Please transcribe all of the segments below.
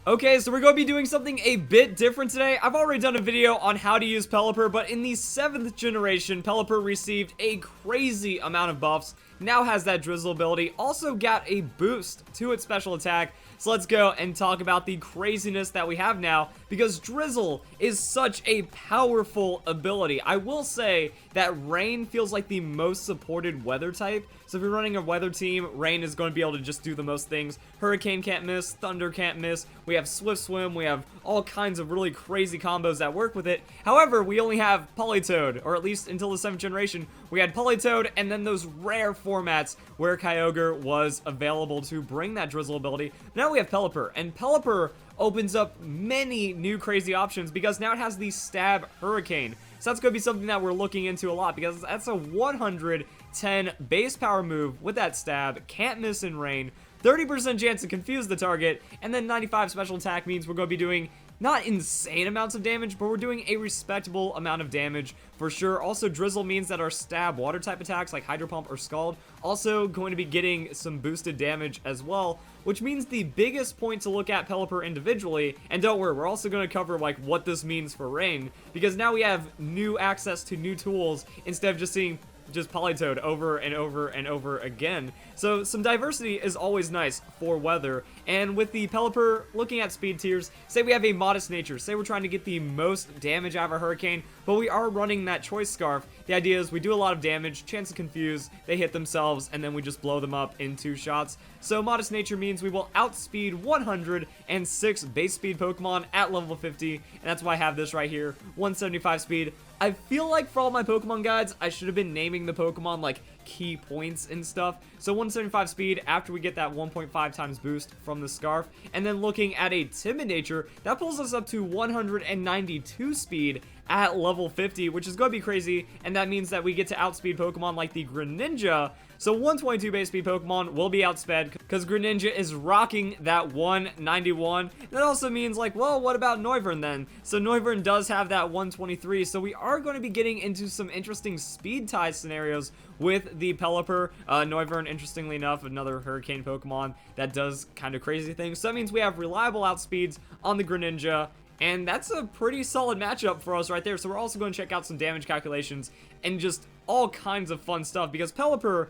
Okay, so we're going to be doing something a bit different today. I've already done a video on how to use Pelipper, but in the 7th generation, Pelipper received a crazy amount of buffs, now has that Drizzle ability, also got a boost to its special attack. So let's go and talk about the craziness that we have now, because Drizzle is such a powerful ability. I will say that Rain feels like the most supported weather type. So if you're running a weather team, Rain is going to be able to just do the most things. Hurricane can't miss, Thunder can't miss, we have Swift Swim, we have all kinds of really crazy combos that work with it. However, we only have Politoed, or at least until the 7th generation, we had Politoed, and then those rare formats where Kyogre was available to bring that Drizzle ability. Now we have Pelipper, and Pelipper opens up many new crazy options because now it has the Stab Hurricane. So that's going to be something that we're looking into a lot because that's a 110 base power move with that Stab, can't miss in Rain, 30% chance to confuse the target, and then 95 special attack means we're going to be doing not insane amounts of damage, but we're doing a respectable amount of damage for sure. Also, Drizzle means that our Stab water type attacks like Hydro Pump or Scald also going to be getting some boosted damage as well, which means the biggest point to look at Pelipper individually, and don't worry, we're also going to cover like what this means for Rain, because now we have new access to new tools instead of just seeing Politoed over and over and over again. So some diversity is always nice for weather. And with the Pelipper, looking at speed tiers, say we have a modest nature, say we're trying to get the most damage out of a Hurricane, but we are running that Choice Scarf. The idea is we do a lot of damage, chance to confuse, they hit themselves, and then we just blow them up in 2 shots. So modest nature means we will outspeed 106 base speed Pokemon at level 50, and that's why I have this right here, 175 speed. I feel like for all my Pokemon guides, I should have been naming the Pokemon like key points and stuff. So 175 speed after we get that 1.5 times boost from the Scarf. And then looking at a Timid Nature, that pulls us up to 192 speed at level 50, which is going to be crazy. And that means that we get to outspeed Pokemon like the Greninja. So 122 base speed Pokemon will be outsped because Greninja is rocking that 191. That also means like, well, what about Noivern then? So Noivern does have that 123, so we are going to be getting into some interesting speed tie scenarios with the Pelipper. Noivern, interestingly enough, another Hurricane Pokemon that does kind of crazy things. So that means we have reliable outspeeds on the Greninja, and that's a pretty solid matchup for us right there. So we're also going to check out some damage calculations and just all kinds of fun stuff because Pelipper,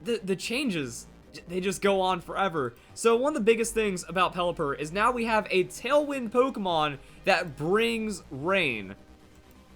the changes, they just go on forever. So one of the biggest things about Pelipper is now we have a Tailwind Pokemon that brings Rain.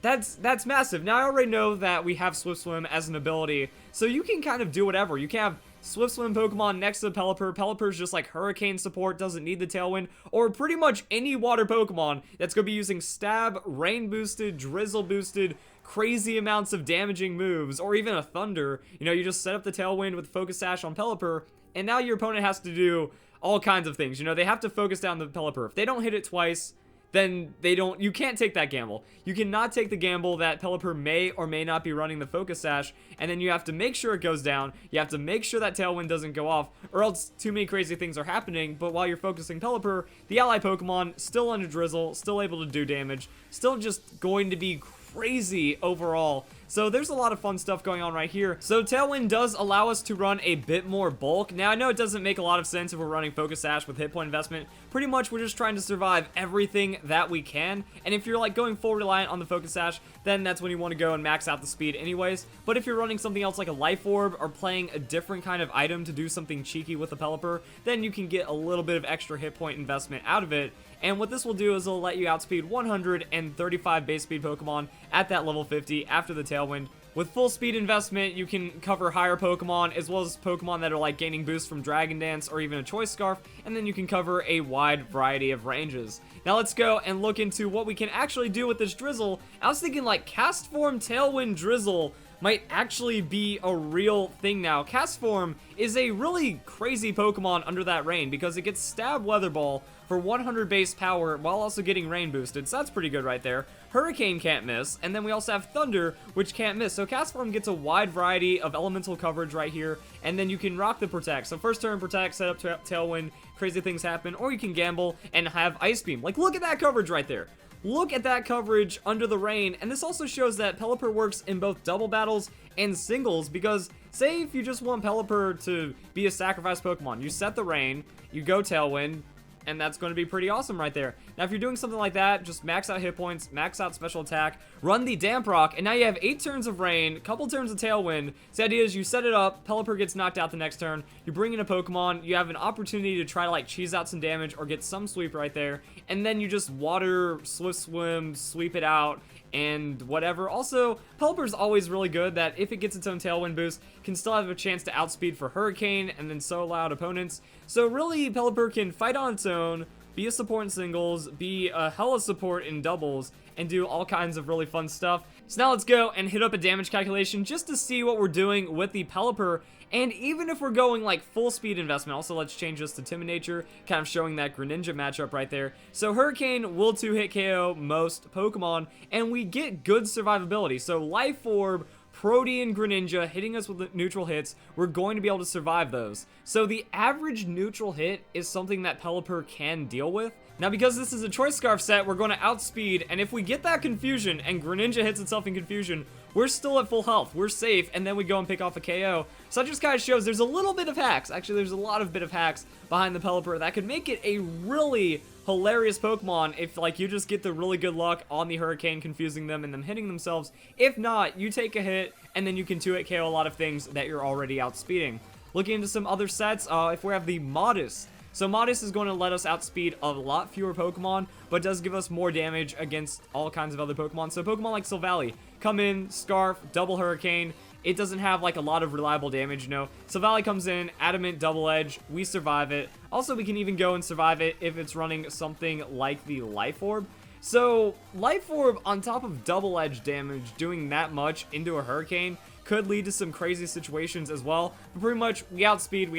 That's massive. Now I already know that we have Swift Swim as an ability, so you can kind of do whatever. You can have Swift Swim Pokemon next to Pelipper. Pelipper's just like Hurricane support, doesn't need the Tailwind, or pretty much any water Pokemon that's going to be using Stab, Rain boosted, Drizzle boosted, crazy amounts of damaging moves, or even a Thunder. You know, you just set up the Tailwind with Focus Sash on Pelipper, and now your opponent has to do all kinds of things. You know, they have to focus down the Pelipper. If they don't hit it twice, then you can't take that gamble. You cannot take the gamble that Pelipper may or may not be running the Focus Sash, and then you have to make sure it goes down, you have to make sure that Tailwind doesn't go off, or else too many crazy things are happening. But while you're focusing Pelipper, the ally Pokemon still under Drizzle, still able to do damage, still just going to be crazy overall. So there's a lot of fun stuff going on right here. So Tailwind does allow us to run a bit more bulk. Now I know it doesn't make a lot of sense if we're running Focus Sash with hit point investment. Pretty much we're just trying to survive everything that we can. And if you're like going full reliant on the Focus Sash, then that's when you want to go and max out the speed anyways. But if you're running something else like a Life Orb or playing a different kind of item to do something cheeky with the Pelipper, then you can get a little bit of extra hit point investment out of it. And what this will do is it'll let you outspeed 135 base speed Pokemon at that level 50 after the Tailwind. With full speed investment, you can cover higher Pokemon as well as Pokemon that are like gaining boosts from Dragon Dance or even a Choice Scarf, and then you can cover a wide variety of ranges. Now let's go and look into what we can actually do with this Drizzle. I was thinking like Cast Form Tailwind Drizzle might actually be a real thing now. Cast Form is a really crazy Pokemon under that Rain because it gets Stab Weather Ball for 100 base power while also getting Rain boosted, so that's pretty good right there. Hurricane can't miss, and then we also have Thunder, which can't miss. So Cast Form gets a wide variety of elemental coverage right here, and then you can rock the Protect. So first turn Protect, set up Tailwind, crazy things happen, or you can gamble and have Ice Beam. Like, look at that coverage right there. Look at that coverage under the Rain, and this also shows that Pelipper works in both double battles and singles, because say if you just want Pelipper to be a sacrifice Pokemon, you set the Rain, you go Tailwind, and that's going to be pretty awesome right there. Now, if you're doing something like that, just max out hit points, max out special attack, run the Damp Rock, and now you have 8 turns of Rain, couple turns of Tailwind. So the idea is you set it up, Pelipper gets knocked out the next turn, you bring in a Pokemon, you have an opportunity to try to like cheese out some damage or get some sweep right there, and then you just water, Swift Swim, sweep it out, and whatever. Also, Pelipper's always really good that if it gets its own Tailwind boost, can still have a chance to outspeed for Hurricane and then solo out opponents. So really, Pelipper can fight on its own, be a support in singles, be a hella support in doubles, and do all kinds of really fun stuff. So now let's go and hit up a damage calculation just to see what we're doing with the Pelipper. And even if we're going like full speed investment, also let's change this to Timid Nature, kind of showing that Greninja matchup right there. So Hurricane will 2-hit KO most Pokemon, and we get good survivability. So Life Orb, Protean, Greninja hitting us with neutral hits, we're going to be able to survive those. So the average neutral hit is something that Pelipper can deal with. Now, because this is a Choice Scarf set, we're going to outspeed, and if we get that Confusion and Greninja hits itself in Confusion, we're still at full health, we're safe, and then we go and pick off a KO. So that just kind of shows there's a little bit of hacks. Actually, there's a lot of bit of hacks behind the Pelipper that could make it a really hilarious Pokemon if like you just get the really good luck on the Hurricane confusing them and them hitting themselves. If not, you take a hit and then you can 2-hit KO a lot of things that you're already outspeeding. Looking into some other sets, if we have the Modest. So Modest is going to let us outspeed a lot fewer Pokemon, but does give us more damage against all kinds of other Pokemon. So Pokemon like Silvally, come in, Scarf, double Hurricane. It doesn't have like a lot of reliable damage, you know. Silvally comes in, Adamant, Double Edge, we survive it. Also, we can even go and survive it if it's running something like the Life Orb. So Life Orb on top of Double Edge damage doing that much into a Hurricane could lead to some crazy situations as well. But pretty much, we outspeed,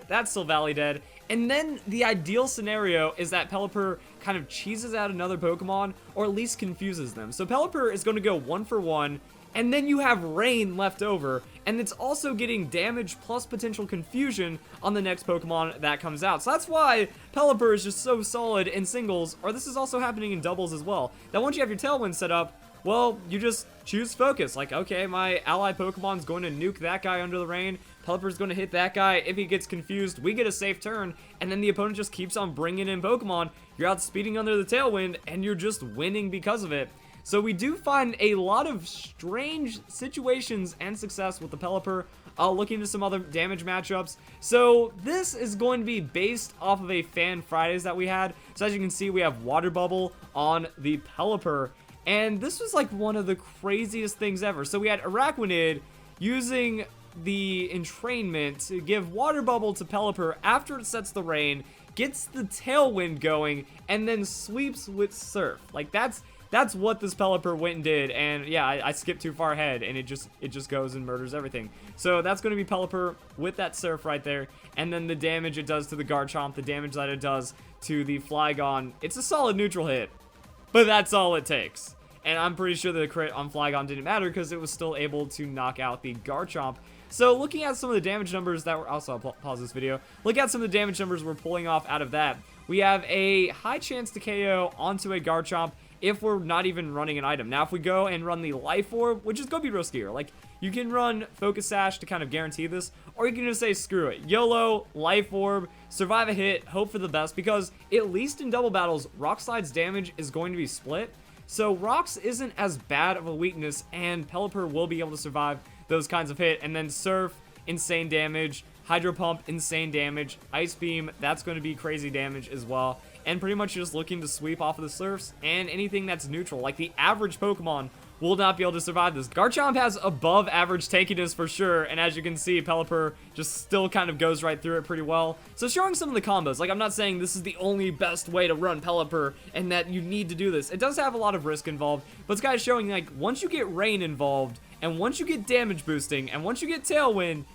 that's Silvally dead. And then the ideal scenario is that Pelipper kind of cheeses out another Pokemon, or at least confuses them. So Pelipper is going to go 1 for 1, and then you have Rain left over, and it's also getting damage plus potential confusion on the next Pokemon that comes out. So that's why Pelipper is just so solid in singles, or this is also happening in doubles as well. That once you have your Tailwind set up, well, you just choose focus. Like, okay, my ally Pokemon's going to nuke that guy under the rain. Pelipper's going to hit that guy. If he gets confused, we get a safe turn, and then the opponent just keeps on bringing in Pokemon. You're outspeeding under the Tailwind, and you're just winning because of it. So we do find a lot of strange situations and success with the Pelipper. Looking into some other damage matchups. So this is going to be based off of a Fan Fridays that we had. So as you can see, we have Water Bubble on the Pelipper. And this was like one of the craziest things ever. So we had Araquanid using the entrainment to give Water Bubble to Pelipper after it sets the rain, gets the Tailwind going, and then sweeps with Surf. Like that's what this Pelipper went and did. And yeah, I skipped too far ahead, and it just goes and murders everything. So that's going to be Pelipper with that Surf right there. And then the damage it does to the Garchomp, the damage that it does to the Flygon. It's a solid neutral hit, but that's all it takes. And I'm pretty sure the crit on Flygon didn't matter because it was still able to knock out the Garchomp. So looking at some of the damage numbers that were, also I'll pause this video, look at some of the damage numbers we're pulling off out of that. We have a high chance to KO onto a Garchomp if we're not even running an item. Now if we go and run the Life Orb, which is going to be riskier, like you can run Focus Sash to kind of guarantee this, or you can just say screw it, YOLO, Life Orb, survive a hit, hope for the best, because at least in double battles, Rock Slide's damage is going to be split. So Rocks isn't as bad of a weakness, and Pelipper will be able to survive those kinds of hit. And then Surf, insane damage. Hydro Pump, insane damage. Ice Beam, that's going to be crazy damage as well. And pretty much just looking to sweep off of the Surfs and anything that's neutral. Like the average Pokemon will not be able to survive this. Garchomp has above average tankiness for sure, and as you can see, Pelipper just still kind of goes right through it pretty well. So showing some of the combos, like I'm not saying this is the only best way to run Pelipper and that you need to do this. It does have a lot of risk involved, but it's kind of showing like once you get rain involved, and once you get damage boosting, and once you get Tailwind,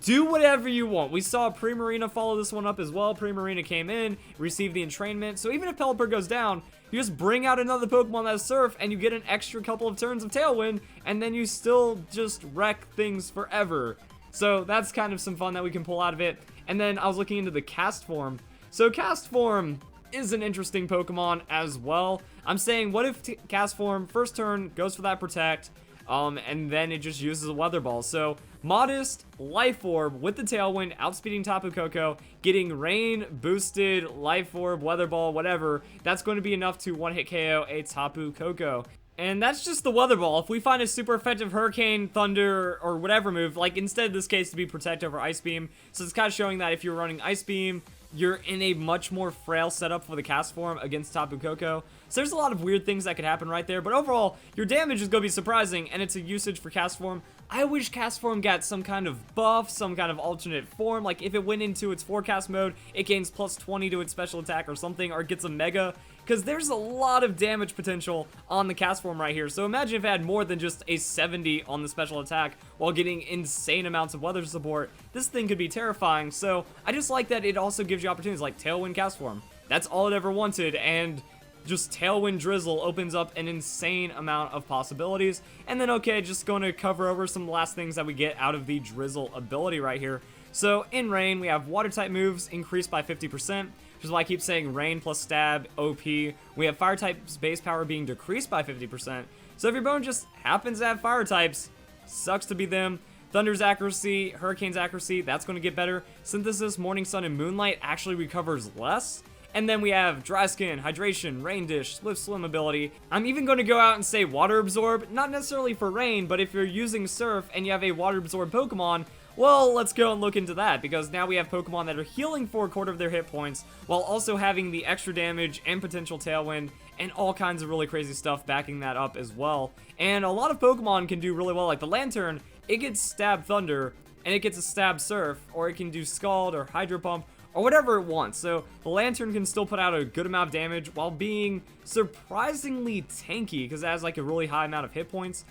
do whatever you want. We saw Primarina follow this one up as well. Primarina came in, received the entrainment, so even if Pelipper goes down, you just bring out another Pokemon that's Surf, and you get an extra couple of turns of Tailwind, and then you still just wreck things forever. So that's kind of some fun that we can pull out of it. And then I was looking into the Cast Form. So Cast Form is an interesting Pokemon as well. I'm saying, what if Cast Form, first turn, goes for that Protect, and then it just uses a weather ball. So modest life orb with the tailwind, outspeeding Tapu Koko, getting rain, boosted, life orb, weather ball, whatever. That's going to be enough to one-hit KO a Tapu Koko. And that's just the weather ball. If we find a super effective hurricane, thunder, or whatever move, like instead of this case to be protect over ice beam, so it's kind of showing that if you're running ice beam, you're in a much more frail setup for the cast form against Tapu Koko. So there's a lot of weird things that could happen right there, but overall, your damage is going to be surprising, and it's a usage for cast form. I wish cast form got some kind of buff, some kind of alternate form, like if it went into its forecast mode, it gains plus 20 to its special attack or something, or it gets a mega, because there's a lot of damage potential on the cast form right here. So imagine if it had more than just a 70 on the special attack while getting insane amounts of weather support. This thing could be terrifying, so I just like that it also gives you opportunities like Tailwind cast form. That's all it ever wanted, and just Tailwind Drizzle opens up an insane amount of possibilities. And then, okay, just going to cover over some last things that we get out of the Drizzle ability right here. So in Rain, we have water type moves increased by 50%, which is why I keep saying Rain plus Stab, OP. We have fire type's base power being decreased by 50%. So if your opponent just happens to have fire types, sucks to be them. Thunder's accuracy, Hurricane's accuracy, that's going to get better. Synthesis, Morning Sun, and Moonlight actually recovers less. And then we have Dry Skin, Hydration, Rain Dish, Swift Swim ability. I'm even going to go out and say Water Absorb, not necessarily for Rain, but if you're using Surf and you have a Water Absorb Pokemon, well, let's go and look into that, because now we have Pokemon that are healing for a quarter of their hit points, while also having the extra damage and potential Tailwind, and all kinds of really crazy stuff backing that up as well. And a lot of Pokemon can do really well, like the Lantern, it gets Stab Thunder, and it gets a Stab Surf, or it can do Scald or Hydro Pump, or whatever it wants. So the Lantern can still put out a good amount of damage while being surprisingly tanky, because it has like a really high amount of hit points.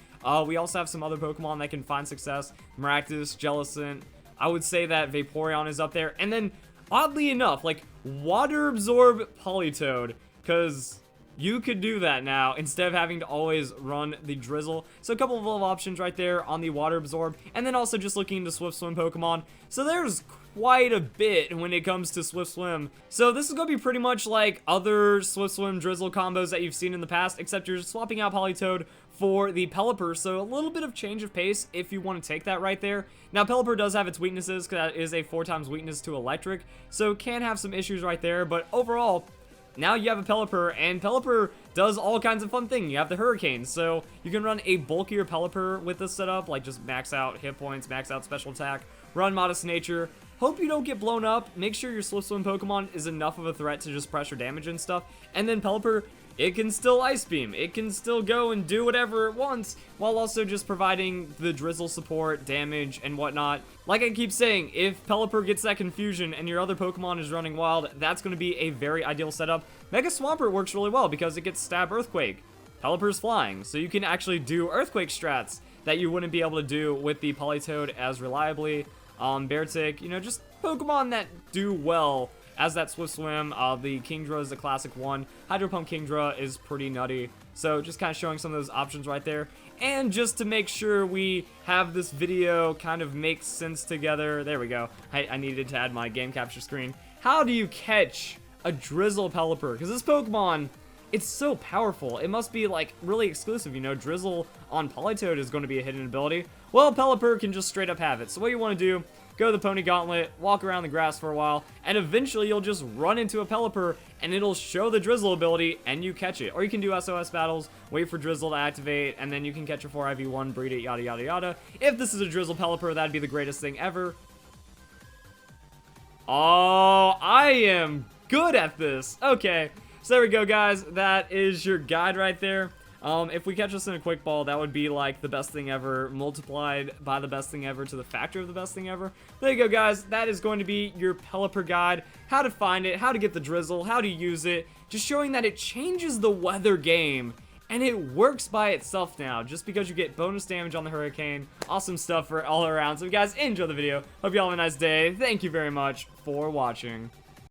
We also have some other Pokemon that can find success. Maractus, Jellicent. I would say that Vaporeon is up there. And then, oddly enough, like, Water Absorb Politoed, because you could do that now instead of having to always run the Drizzle. So a couple of options right there on the Water Absorb, and then also just looking into Swift Swim Pokemon. So there's quite a bit when it comes to Swift Swim. So this is going to be pretty much like other Swift Swim Drizzle combos that you've seen in the past, except you're swapping out Politoed for the Pelipper, so a little bit of change of pace if you want to take that right there. Now, Pelipper does have its weaknesses, because that is a 4x weakness to Electric, so can have some issues right there, but overall, now you have a Pelipper, and Pelipper does all kinds of fun things. You have the Hurricane, so you can run a bulkier Pelipper with this setup, like just max out hit points, max out special attack, run Modest Nature. Hope you don't get blown up. Make sure your Swift Swim Pokemon is enough of a threat to just pressure damage and stuff. And then Pelipper, it can still Ice Beam. It can still go and do whatever it wants, while also just providing the Drizzle support, damage, and whatnot. Like I keep saying, if Pelipper gets that confusion and your other Pokemon is running wild, that's going to be a very ideal setup. Mega Swampert works really well because it gets Stab Earthquake. Pelipper's flying, so you can actually do Earthquake strats that you wouldn't be able to do with the Politoed as reliably. Beartic, you know, just Pokemon that do well as that Swift Swim. The Kingdra is the classic one. Hydro Pump Kingdra is pretty nutty. So just kind of showing some of those options right there. And just to make sure we have this video kind of make sense together, there we go. I needed to add my game capture screen. How do you catch a Drizzle Pelipper? Because this Pokemon, it's so powerful. It must be like really exclusive, you know. Drizzle on Politoed is going to be a hidden ability. Well, Pelipper can just straight up have it. So what you want to do, go to the Pony Gauntlet, walk around the grass for a while, and eventually you'll just run into a Pelipper and it'll show the Drizzle ability and you catch it. Or you can do SOS battles, wait for Drizzle to activate, and then you can catch a 4IV1, breed it, yada yada yada. If this is a Drizzle Pelipper, that'd be the greatest thing ever. Oh, I am good at this. Okay. So there we go, guys. That is your guide right there. If we catch us in a quick ball, that would be like the best thing ever multiplied by the best thing ever to the factor of the best thing ever. There you go, guys. That is going to be your Pelipper guide. How to find it, how to get the Drizzle, how to use it. Just showing that it changes the weather game. And it works by itself now, just because you get bonus damage on the Hurricane. Awesome stuff for all around. So, guys, enjoy the video. Hope you all have a nice day. Thank you very much for watching.